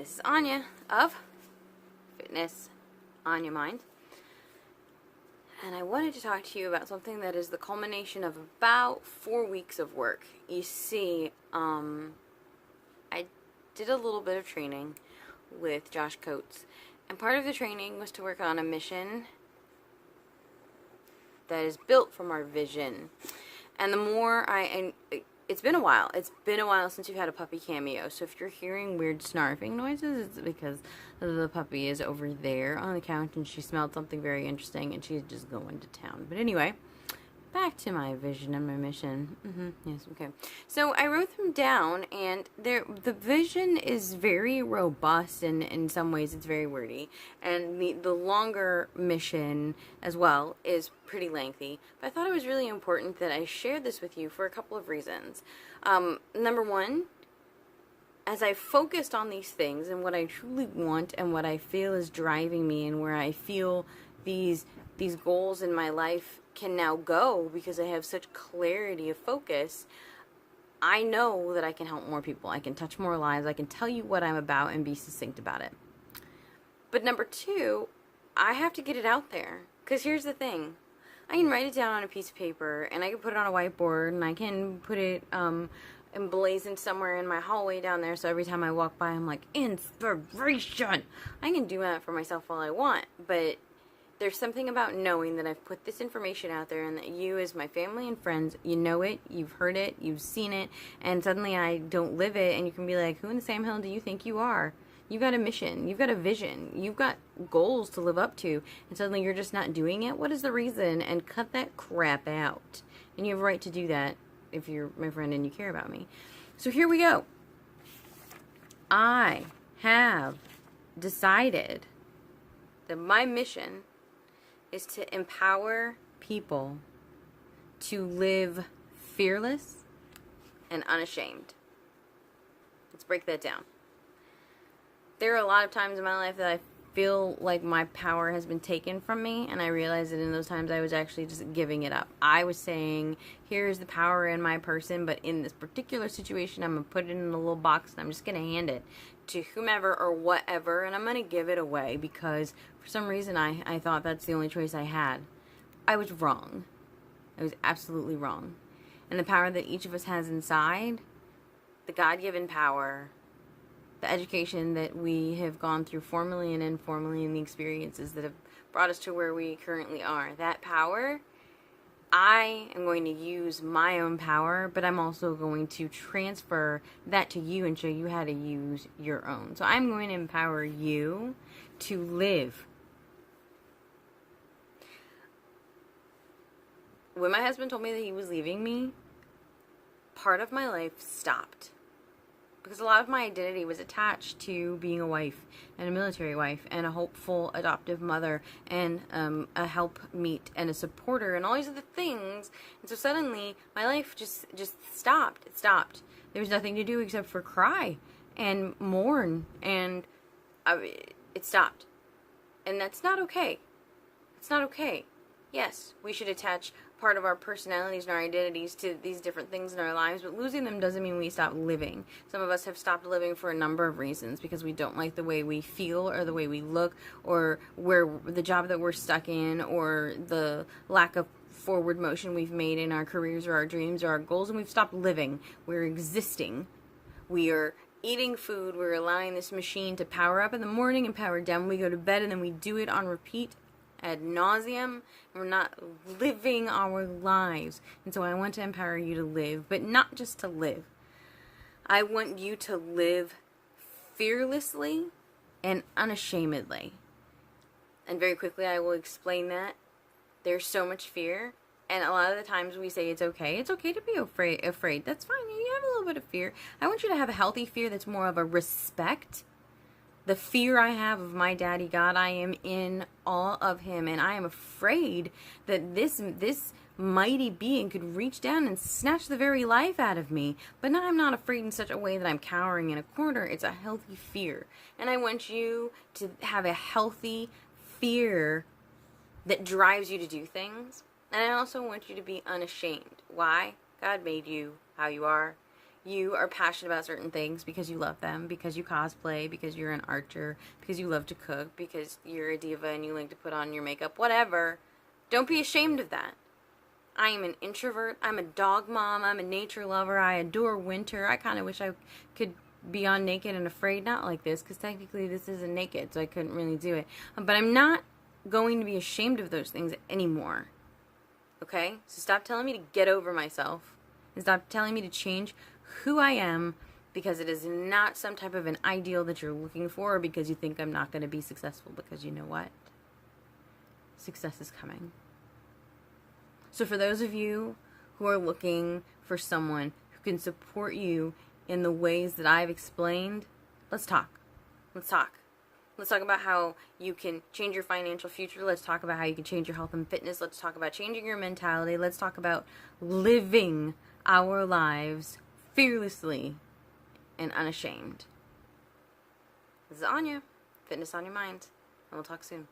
This is Anya of Fitnessanyamind, and I wanted to talk to you about something that is the culmination of about 4 weeks of work. You see, I did a little bit of training with Josh Coates, and part of the training was to work on a mission that is built from our vision. And the more it's been a while. It's been a while since you've had a puppy cameo. So if you're hearing weird snarfing noises, it's because the puppy is over there on the couch and she smelled something very interesting and she's just going to town. But anyway, back to my vision and my mission. Yes, okay. So I wrote them down, and the vision is very robust, and in some ways it's very wordy. And the longer mission as well is pretty lengthy. But I thought it was really important that I shared this with you for a couple of reasons. Number one, as I focused on these things and what I truly want and what I feel is driving me and where I feel these goals in my life can now go because I have such clarity of focus, I know that I can help more people. I can touch more lives. I can tell you what I'm about and be succinct about it. But number two, I have to get it out there. Because here's the thing. I can write it down on a piece of paper, and I can put it on a whiteboard, and I can put it emblazoned somewhere in my hallway down there, so every time I walk by, I'm like, inspiration! I can do that for myself all I want, but there's something about knowing that I've put this information out there and that you, as my family and friends, you know it, you've heard it, you've seen it, and suddenly I don't live it, and you can be like, who in the Sam Hill do you think you are? You've got a mission, you've got a vision, you've got goals to live up to, and suddenly you're just not doing it? What is the reason? And cut that crap out. And you have a right to do that if you're my friend and you care about me. So here we go. I have decided that my mission is to empower people to live fearless and unashamed. Let's break that down. There are a lot of times in my life that I feel like my power has been taken from me, and I realized that in those times I was actually just giving it up. I was saying, here's the power in my person, but in this particular situation, I'm going to put it in a little box, and I'm just going to hand it to whomever or whatever, and I'm going to give it away because for some reason I thought that's the only choice I had. I was wrong. I was absolutely wrong. And the power that each of us has inside, the God-given power, the education that we have gone through formally and informally, and the experiences that have brought us to where we currently are, that power, I am going to use my own power, but I'm also going to transfer that to you and show you how to use your own. So I'm going to empower you to live. When my husband told me that he was leaving me, part of my life stopped. Because a lot of my identity was attached to being a wife, and a military wife, and a hopeful adoptive mother, and a helpmeet, and a supporter, and all these other things. And so suddenly, my life just stopped. It stopped. There was nothing to do except for cry and mourn, and it stopped. And that's not okay. It's not okay. Yes, we should attach part of our personalities and our identities to these different things in our lives, but losing them doesn't mean we stop living. Some of us have stopped living for a number of reasons, because we don't like the way we feel or the way we look, or where the job that we're stuck in, or the lack of forward motion we've made in our careers or our dreams or our goals, and we've stopped living. We're existing. We are eating food. We're allowing this machine to power up in the morning and power down when we go to bed, and then we do it on repeat ad nauseum. We're not living our lives. And so I want to empower you to live, but not just to live. I want you to live fearlessly and unashamedly. And very quickly I will explain that. There's so much fear, and a lot of the times we say it's okay. It's okay to be afraid. That's fine. You have a little bit of fear. I want you to have a healthy fear that's more of a respect. The fear I have of my daddy God, I am in awe of him, and I am afraid that this mighty being could reach down and snatch the very life out of me. But now I'm not afraid in such a way that I'm cowering in a corner. It's a healthy fear. And I want you to have a healthy fear that drives you to do things. And I also want you to be unashamed. Why? God made you how you are. you are passionate about certain things because you love them, because you cosplay, because you're an archer, because you love to cook, because you're a diva and you like to put on your makeup, whatever. Don't be ashamed of that. I am an introvert. I'm a dog mom. I'm a nature lover. I adore winter. I kind of wish I could be on Naked and Afraid, not like this, because technically this isn't naked, so I couldn't really do it. But I'm not going to be ashamed of those things anymore. Okay? So stop telling me to get over myself, and stop telling me to change who I am, because it is not some type of an ideal that you're looking for, or because you think I'm not going to be successful, because you know what? Success is coming. So for those of you who are looking for someone who can support you in the ways that I've explained, let's talk. Let's talk. Let's talk about how you can change your financial future. Let's talk about how you can change your health and fitness. Let's talk about changing your mentality. Let's talk about living our lives fearlessly and unashamed. This is Anya, Fitness on Your Mind, and we'll talk soon.